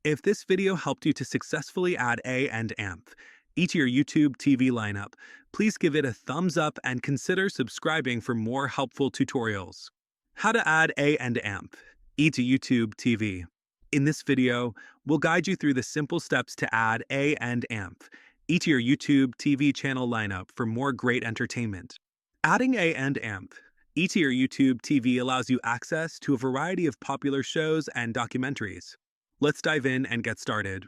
If this video helped you to successfully add A and AMP to your YouTube TV lineup, please give it a thumbs up and consider subscribing for more helpful tutorials. How to add A and AMP to YouTube TV. In this video, we'll guide you through the simple steps to add A and AMP to your YouTube TV channel lineup for more great entertainment. Adding A and AMP to your YouTube TV allows you access to a variety of popular shows and documentaries. Let's dive in and get started.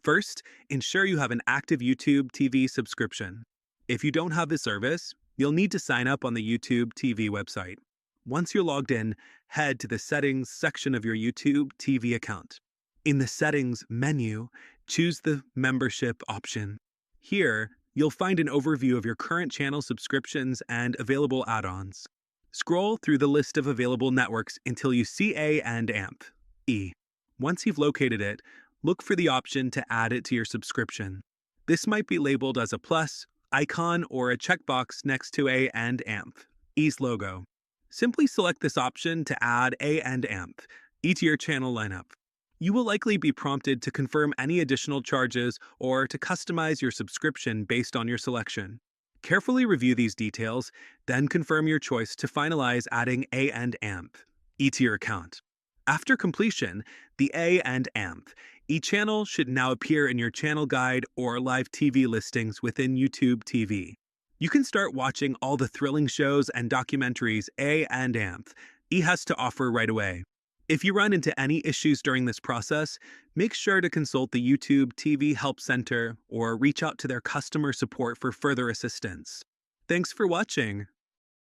First, ensure you have an active YouTube TV subscription. If you don't have the service, you'll need to sign up on the YouTube TV website. Once you're logged in, head to the Settings section of your YouTube TV account. In the Settings menu, choose the Membership option. Here, you'll find an overview of your current channel subscriptions and available add-ons. Scroll through the list of available networks until you see A and AMP. Once you've located it, look for the option to add it to your subscription. This might be labeled as a plus, icon, or a checkbox next to A and AMP's logo. Simply select this option to add A and AMP to your channel lineup. You will likely be prompted to confirm any additional charges or to customize your subscription based on your selection. Carefully review these details, then confirm your choice to finalize adding A and AMP to your account. After completion, the A and AMP channel should now appear in your channel guide or live TV listings within YouTube TV. You can start watching all the thrilling shows and documentaries A and AMP has to offer right away. If you run into any issues during this process, make sure to consult the YouTube TV Help Center or reach out to their customer support for further assistance. Thanks for watching.